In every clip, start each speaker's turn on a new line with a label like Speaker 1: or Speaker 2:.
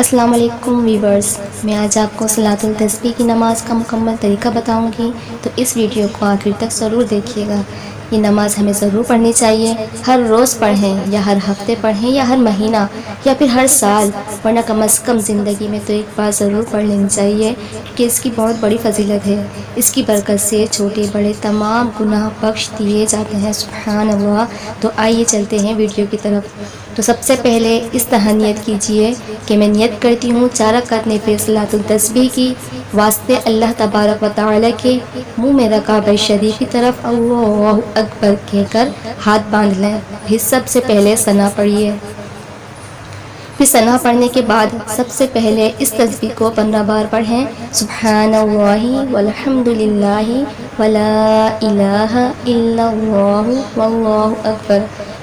Speaker 1: السلام علیکم ویورز، میں آج آپ کو صلاۃ التسبیح کی نماز کا مکمل طریقہ بتاؤں گی، تو اس ویڈیو کو آخر تک ضرور دیکھیے گا۔ یہ نماز ہمیں ضرور پڑھنی چاہیے، ہر روز پڑھیں یا ہر ہفتے پڑھیں یا ہر مہینہ یا پھر ہر سال، ورنہ کم از کم زندگی میں تو ایک بار ضرور پڑھ لینی چاہیے، کیونکہ اس کی بہت بڑی فضیلت ہے۔ اس کی برکت سے چھوٹے بڑے تمام گناہ بخش دیے جاتے ہیں، سبحان اللہ۔ تو آئیے چلتے ہیں ویڈیو کی طرف۔ تو سب سے پہلے اس طرح نیت کیجئے کہ میں نیت کرتی ہوں 4 رکعت نفل صلاۃ التسبیح کی، واسطے اللہ تبارک و تعالی کے منہ میں کعبہ شریف کی طرف اللہ اکبر کہہ کر ہاتھ باندھ لیں۔ پھر سب سے پہلے ثنا پڑھیے۔ پھر ثنا پڑھنے کے بعد سب سے پہلے اس تسبیح کو 15 بار پڑھیں، سبحان اللہ والحمد للہ ولا الہ الا اللہ واللہ اکبر۔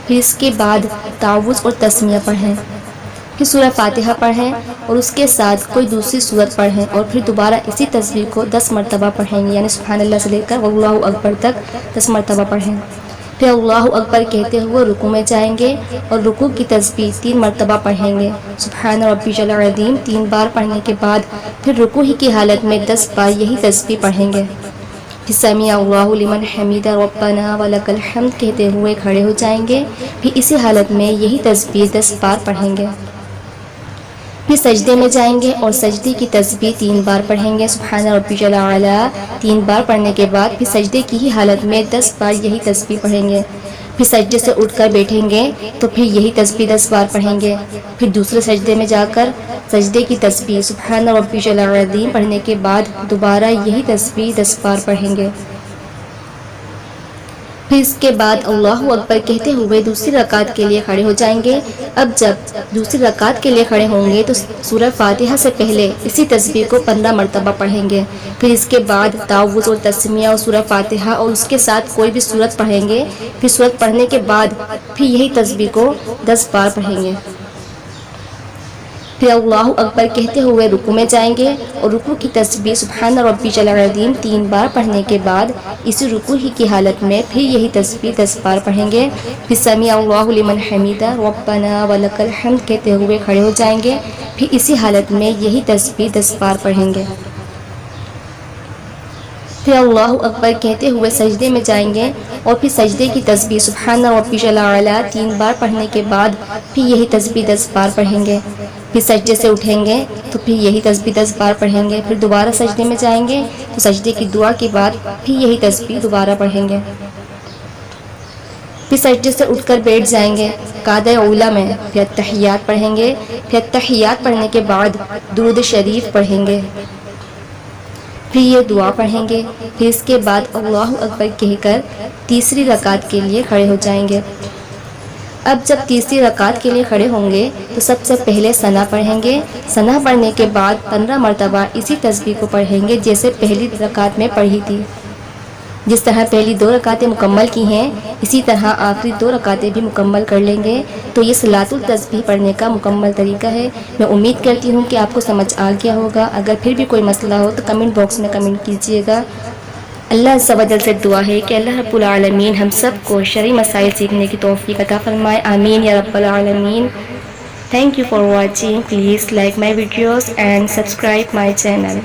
Speaker 1: پھر اس کے بعد تعوذ اور تسمیہ پڑھیں، پھر سورہ فاتحہ پڑھیں اور اس کے ساتھ کوئی دوسری سورت پڑھیں، اور پھر دوبارہ اسی تسبیح کو 10 مرتبہ پڑھیں گے، یعنی سبحان اللہ سے لے کر اللہ اکبر تک 10 مرتبہ پڑھیں۔ پھر اللہ اکبر کہتے ہوئے رکوع میں جائیں گے اور رکوع کی تسبیح 3 مرتبہ پڑھیں گے، سبحان ربی العظیم 3 بار پڑھنے کے بعد پھر رکوع ہی کی حالت میں 10 بار یہی تسبیح پڑھیں گے۔ پھر سمیع اللہ لمن حمیدہ ربنا ولک الحمد کہتے ہوئے کھڑے ہو جائیں گے، پھر اسی حالت میں یہی تسبیح 10 بار پڑھیں گے۔ پھر سجدے میں جائیں گے اور سجدے کی تسبیح 3 بار پڑھیں گے، سبحان ربی الاعلی 3 بار پڑھنے کے بعد پھر سجدے کی ہی حالت میں 10 بار یہی تسبیح پڑھیں گے۔ پھر سجدے سے اٹھ کر بیٹھیں گے تو پھر یہی تسبیح 10 بار پڑھیں گے۔ پھر دوسرے سجدے میں جا کر سجدے کی تسبیح سبحان ربی العظیم پڑھنے کے بعد دوبارہ یہی تسبیح 10 بار پڑھیں گے۔ پھر اس کے بعد اللہ اکبر کہتے ہوئے دوسری رکعت کے لیے کھڑے ہو جائیں گے۔ اب جب دوسری رکعت کے لیے کھڑے ہوں گے تو سورہ فاتحہ سے پہلے اسی تسبیح کو 15 مرتبہ پڑھیں گے، پھر اس کے بعد تعوذ اور تسمیہ اور سورہ فاتحہ اور اس کے ساتھ کوئی بھی سورت پڑھیں گے، پھر سورت پڑھنے کے بعد پھر یہی تسبیح کو 10 بار پڑھیں گے۔ پھر اللہ اکبر کہتے ہوئے رکوع میں جائیں گے اور رکوع کی تسبیح سبحان ربی العظیم 3 بار پڑھنے کے بعد اسی رکوع ہی کی حالت میں پھر یہی تسبیح 10 بار پڑھیں گے۔ پھر سمیع اللہ لمن حمیدہ ربنا ولک الحمد کہتے ہوئے کھڑے ہو جائیں گے، پھر اسی حالت میں یہی تسبیح 10 بار پڑھیں گے۔ پھر اللہ اکبر کہتے ہوئے سجدے میں جائیں گے اور پھر سجدے کی تسبیح سبحان ربی الاعلی 3 بار پڑھنے کے بعد پھر یہی تسبیح 10 بار پڑھیں گے۔ پھر سجدے سے اٹھیں گے تو پھر یہی تسبیح 10 بار پڑھیں گے۔ پھر دوبارہ سجدے میں جائیں گے تو سجدے کی دعا کے بعد پھر یہی تسبیح دوبارہ پڑھیں گے۔ پھر سجدے سے اٹھ کر بیٹھ جائیں گے قعدہ اولیٰ میں، پھر اتحیات پڑھیں گے۔ پھر اتحیات پڑھنے کے بعد درود شریف پڑھیں گے، پھر یہ دعا پڑھیں گے۔ پھر اس کے بعد اللہ اکبر کہہ کر تیسری رکعت کے لیے کھڑے ہو جائیں گے۔ اب جب تیسری رکعت کے لیے کھڑے ہوں گے تو سب سے پہلے ثنا پڑھیں گے۔ ثنا پڑھنے کے بعد 15 مرتبہ اسی تسبیح کو پڑھیں گے جیسے پہلی رکعت میں پڑھی تھی۔ جس طرح پہلی 2 رکعتیں مکمل کی ہیں اسی طرح آخری 2 رکعتیں بھی مکمل کر لیں گے۔ تو یہ صلاۃ التسبیح پڑھنے کا مکمل طریقہ ہے۔ میں امید کرتی ہوں کہ آپ کو سمجھ آ گیا ہوگا۔ اگر پھر بھی کوئی مسئلہ ہو تو کمنٹ باکس میں کمنٹ کیجیے گا۔ اللہ عز و جل سے دعا ہے کہ اللہ رب العالمین ہم سب کو شرعی مسائل سیکھنے کی توفیق عطا فرمائے، آمین یا رب العالمین۔ Thank you for watching. Please like my videos and subscribe my channel.